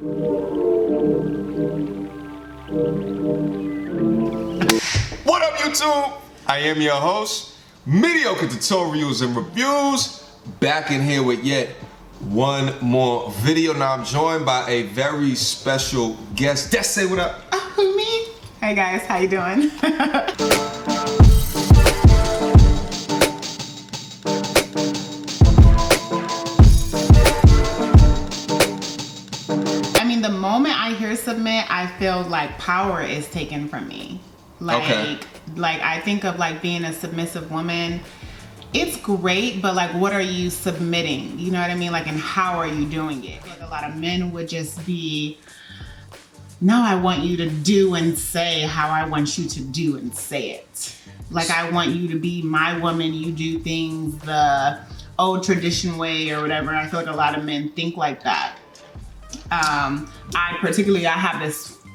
What up, YouTube? I am your host, Mediocre Tutorials and Reviews, back in here with yet one more video. Now I'm joined by a very special guest. Just say what up. Me. Hey guys, how you doing? I mean, the moment I hear submit, I feel like power is taken from me. Like I think of like being a submissive woman. It's great, but like, what are you submitting? You know what I mean? Like, and how are you doing it? Like, a lot of men would just be, no, I want you to do and say how I want you to do and say it. Like, I want you to be my woman. You do things the old tradition way or whatever. I feel like a lot of men think like that. I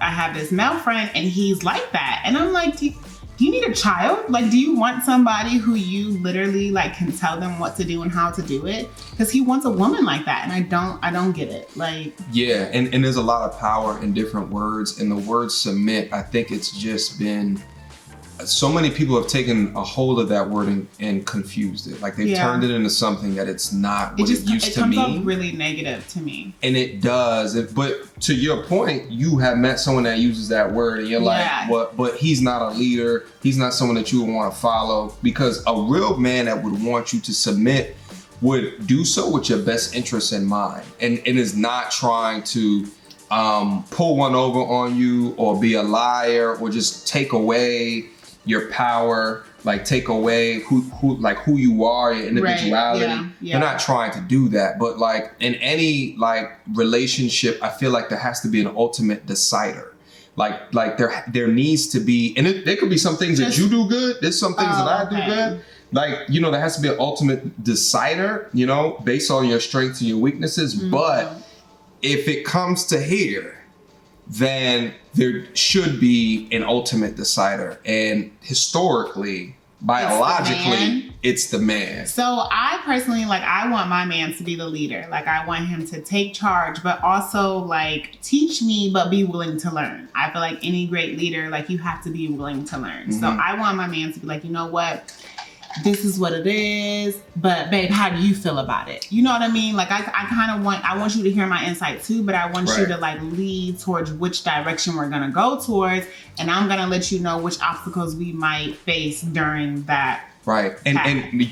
have this male friend and he's like that. And I'm like, do you need a child? Like, do you want somebody who you literally like can tell them what to do and how to do it? Because he wants a woman like that. And I don't get it. Like, yeah, and there's a lot of power in different words. And the word submit, I think it's just been, so many people have taken a hold of that word and confused it. Like, they've turned it into something that it's not what it used to mean. It comes up really negative to me. And it does. But to your point, you have met someone that uses that word and you're like, what? But he's not a leader. He's not someone that you would want to follow. Because a real man that would want you to submit would do so with your best interests in mind. And is not trying to pull one over on you or be a liar or just take away your power, like take away who you are, your individuality. Right, yeah. They're not trying to do that. But like in any like relationship, I feel like there has to be an ultimate decider. Like there needs to be, and there could be some things that you do good. There's some things that I do good. Like, you know, there has to be an ultimate decider, you know, based on your strengths and your weaknesses. Mm-hmm. But if it comes to here, then there should be an ultimate decider. And historically, biologically, it's the man. So I personally, like, I want my man to be the leader. Like, I want him to take charge, but also like teach me, but be willing to learn. I feel like any great leader, like, you have to be willing to learn. Mm-hmm. So I want my man to be like, you know what? This is what it is, but babe, how do you feel about it? You know what I mean? Like, I want you to hear my insight too, but I want you to like lead towards which direction we're gonna go towards, and I'm gonna let you know which obstacles we might face during that. Right,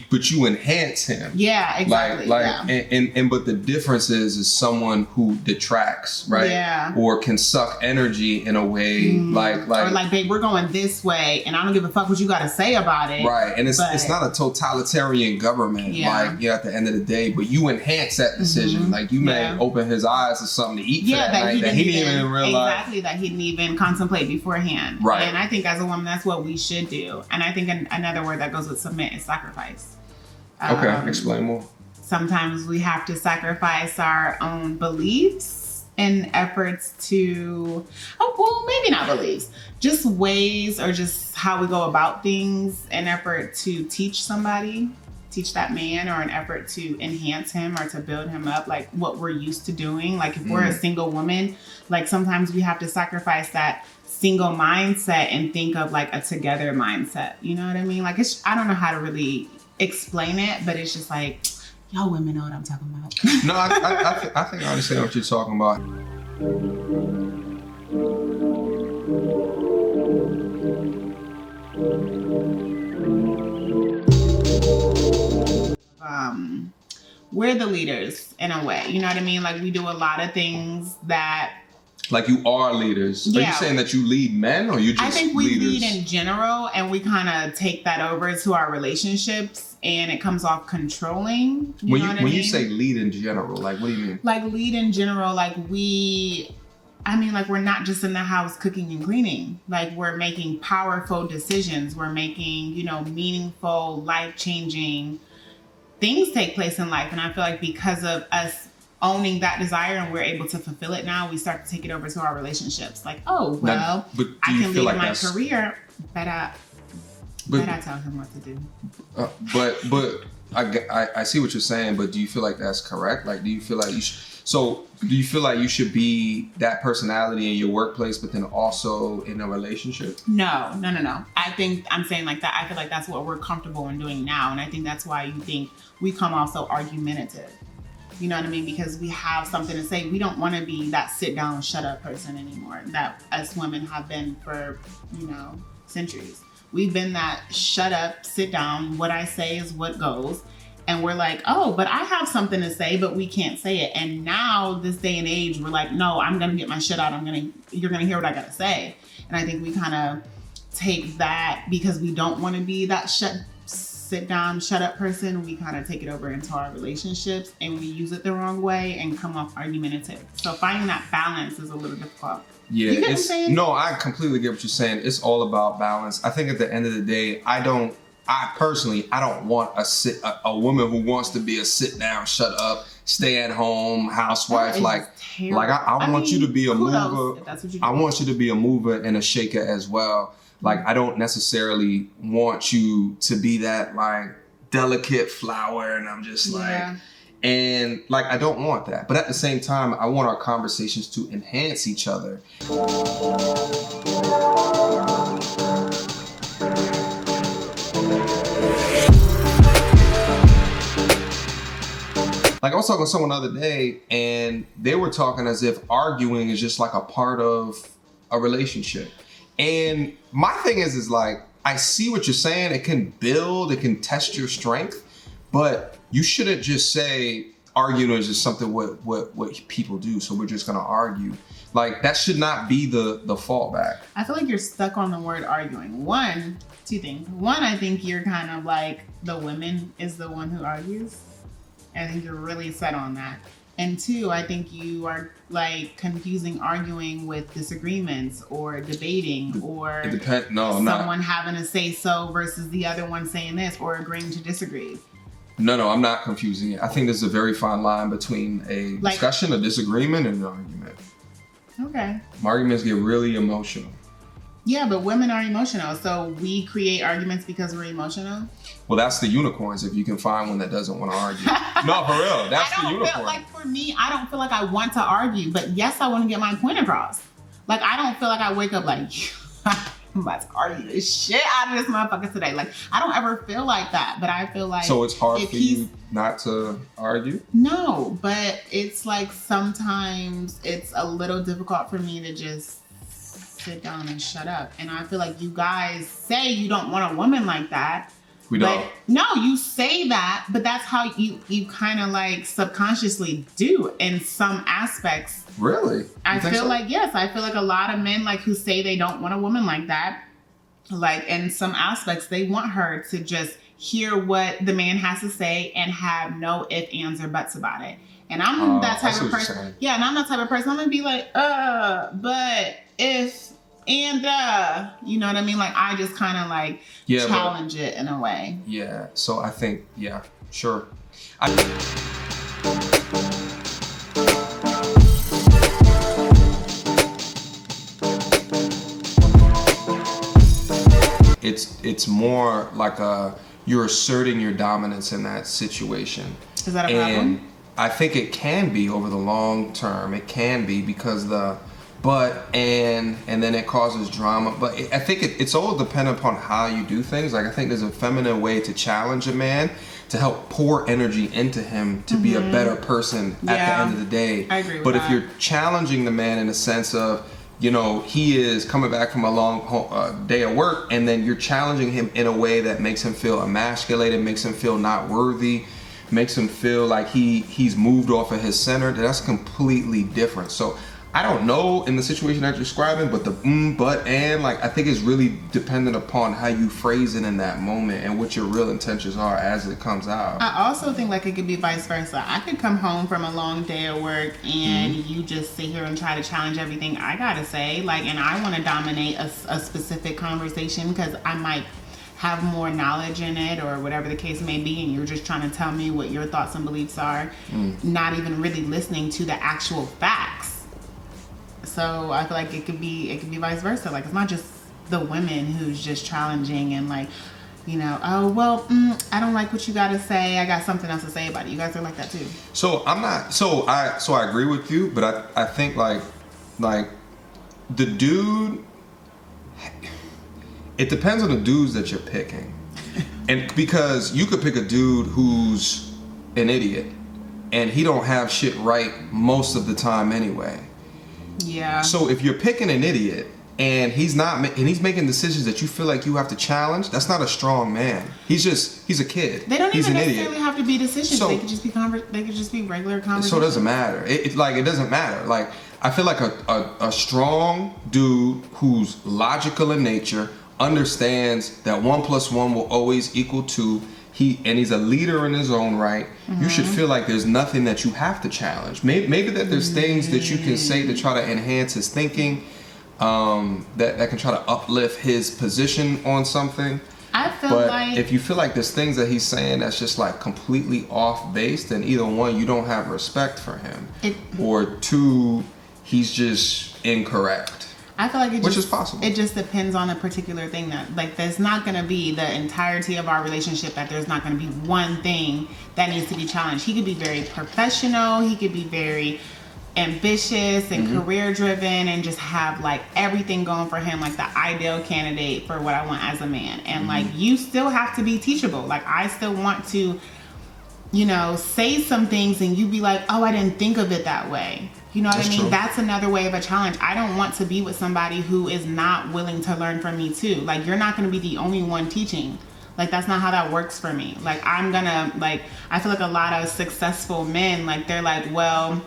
but you enhance him. Yeah, exactly. But the difference is someone who detracts, right? Yeah. Or can suck energy in a way, or like, babe, we're going this way, and I don't give a fuck what you got to say about it. Right, and it's not a totalitarian government, at the end of the day, but you enhance that decision. Mm-hmm. Like, you may open his eyes to something to eat for that night that he didn't even realize. Exactly, that he didn't even contemplate beforehand. Right. And I think as a woman, that's what we should do. And I think another word that goes with submit is sacrifice. Okay, explain more. Sometimes we have to sacrifice our own beliefs in efforts to, maybe not beliefs, just ways or just how we go about things in effort to teach that man, or an effort to enhance him or to build him up, like what we're used to doing. Like, if we're a single woman, like sometimes we have to sacrifice that single mindset and think of like a together mindset. You know what I mean? Like, I don't know how to really explain it, but it's just like, y'all women know what I'm talking about. No, I think I understand what you're talking about. We're the leaders in a way. You know what I mean? Like, we do a lot of things that, like, you are leaders. Are you saying that you lead men, or you just I think we leaders? lead in general, and we kind of take that over to our relationships, and it comes off controlling. When you say lead in general, like, what do you mean? Like, lead in general, like we're not just in the house cooking and cleaning. Like, we're making powerful decisions. We're making, meaningful, life-changing things take place in life. And I feel like because of us owning that desire and we're able to fulfill it now, we start to take it over to our relationships. Like, I can lead in my career, but I tell him what to do. But I see what you're saying, but do you feel like that's correct? Like, do you feel like So do you feel like you should be that personality in your workplace, but then also in a relationship? No. I think I'm saying like that. I feel like that's what we're comfortable in doing now. And I think that's why you think we come off so argumentative. You know what I mean? Because we have something to say. We don't want to be that sit down, shut up person anymore that us women have been for, centuries. We've been that shut up, sit down, what I say is what goes. And we're like, oh, but I have something to say, but we can't say it. And now this day and age, we're like, no, I'm going to get my shit out. You're going to hear what I got to say. And I think we kind of take that because we don't want to be that sit down, shut up person. We kind of take it over into our relationships and we use it the wrong way and come off argumentative. So finding that balance is a little difficult. Yeah, you get what I'm saying? No, I completely get what you're saying. It's all about balance. I think at the end of the day, I don't want a woman who wants to be a sit down, shut up, stay at home housewife. I want you to be a mover. I want you to be a mover and a shaker as well. Like, I don't necessarily want you to be that like delicate flower, and I'm just like, and like, I don't want that. But at the same time, I want our conversations to enhance each other. Like, I was talking to someone the other day, and they were talking as if arguing is just like a part of a relationship. And my thing is like, I see what you're saying. It can build, it can test your strength, but you shouldn't just say arguing is just something what people do. So we're just gonna argue. Like, that should not be the fallback. I feel like you're stuck on the word arguing. Two things. One, I think you're kind of like the woman is the one who argues. I think you're really set on that. And two, I think you are like confusing arguing with disagreements or debating or someone having a say so versus the other one saying this or agreeing to disagree. No, I'm not confusing it. I think there's a very fine line between a discussion, a disagreement, and an argument. Okay. Arguments get really emotional. Yeah, but women are emotional. So we create arguments because we're emotional. Well, that's the unicorns, if you can find one that doesn't want to argue. No, for real. That's the unicorn. Like, for me, I don't feel like I want to argue, but yes, I want to get my point across. Like, I don't feel like I wake up like, I'm about to argue this shit out of this motherfucker today. Like, I don't ever feel like that, but I feel like... So it's hard for you not to argue? No, but it's like sometimes it's a little difficult for me to just sit down and shut up. And I feel like you guys say you don't want a woman like that. We don't. No, you say that, but that's how you kind of like subconsciously do in some aspects. Really? I feel like, yes, I feel like a lot of men like who say they don't want a woman like that, like in some aspects, they want her to just hear what the man has to say and have no ifs, ands, or buts about it. And I'm that type of person. Yeah, and I'm that type of person. I'm gonna be like, but if, and you know what I mean? Like, I just kind of like challenge it in a way. Yeah. So I think, yeah, sure. It's more like you're asserting your dominance in that situation. Is that a problem? And I think it can be over the long term. It can be because and then it causes drama. But I think it's all dependent upon how you do things. Like, I think there's a feminine way to challenge a man, to help pour energy into him to be a better person at the end of the day. I agree with but that. if you're challenging the man in the sense of, he is coming back from a long day of work, and then you're challenging him in a way that makes him feel emasculated, makes him feel not worthy, makes him feel like he's moved off of his center, that's completely different. So I don't know in the situation that you're describing, but the but, and, like, I think it's really dependent upon how you phrase it in that moment and what your real intentions are as it comes out. I also think like it could be vice versa. I could come home from a long day of work and you just sit here and try to challenge everything I gotta say, like, and I want to dominate a specific conversation because I might have more knowledge in it or whatever the case may be, and you're just trying to tell me what your thoughts and beliefs are, not even really listening to the actual facts. So I feel like it could be vice versa. Like, it's not just the women who's just challenging and like, you know, oh, well, I don't like what you got to say. I got something else to say about it. You guys are like that too. So I'm not, so I agree with you, but I think like the dude, it depends on the dudes that you're picking. And because you could pick a dude who's an idiot and he don't have shit right most of the time anyway. Yeah. So if you're picking an idiot and he's making decisions that you feel like you have to challenge, that's not a strong man. He's a kid. They don't he's even an necessarily idiot. have to be decisions. So, they could just be regular conversations. So it doesn't matter. It doesn't matter. Like I feel like a strong dude who's logical in nature understands that 1 + 1 will always equal 2. He's a leader in his own right. You should feel like there's nothing that you have to challenge. Maybe that there's things that you can say to try to enhance his thinking, that can try to uplift his position on something. I feel but like if you feel like there's things that he's saying that's just like completely off base, then either one, you don't have respect for him, or two, he's just incorrect. I feel like which is possible. It just depends on a particular thing that, like, there's not going to be the entirety of our relationship that there's not going to be one thing that needs to be challenged. He could be very professional. He could be very ambitious and career driven and just have like everything going for him, like the ideal candidate for what I want as a man. And like, you still have to be teachable. Like, I still want to, you know, say some things and you be like, oh, I didn't think of it that way. You know what I mean? True. That's another way of a challenge. I don't want to be with somebody who is not willing to learn from me too. Like, you're not going to be the only one teaching. Like, that's not how that works for me. Like, I'm gonna, like, I feel like a lot of successful men, like, they're like, well,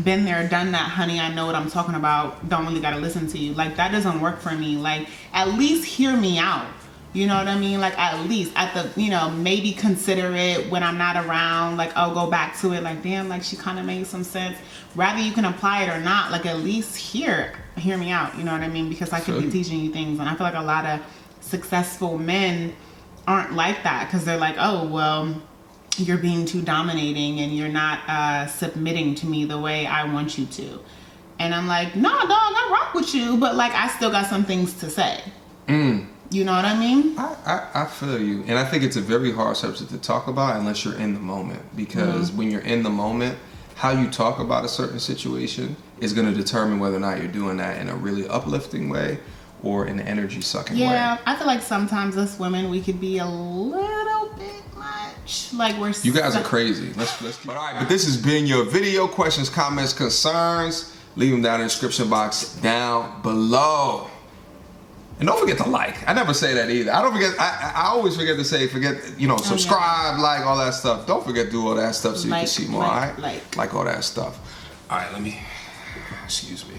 been there, done that, honey. I know what I'm talking about. Don't really got to listen to you. Like, that doesn't work for me. Like, at least hear me out. You know what I mean? Like, at least at the, you know, maybe consider it when I'm not around. Like, I'll go back to it. Like, damn, like, she kind of made some sense. Rather you can apply it or not, like, at least hear me out. You know what I mean? Because I could be teaching you things. And I feel like a lot of successful men aren't like that, because they're like, oh, well, you're being too dominating and you're not submitting to me the way I want you to. And I'm like, no, dog, I rock with you, but like, I still got some things to say. You know what I mean? I feel you. And I think it's a very hard subject to talk about unless you're in the moment. Because when you're in the moment, how you talk about a certain situation is going to determine whether or not you're doing that in a really uplifting way or an energy sucking way. Yeah, I feel like sometimes us women, we could be a little bit much. Like, we're you guys are crazy. Let's but all right, but this has been your video. Questions, comments, concerns, leave them down in the description box down below. And don't forget to like. I never say that either. I always forget to say, you know, subscribe, like, all that stuff. Don't forget to do all that stuff so you can see more, all right? Like all that stuff. All right, excuse me.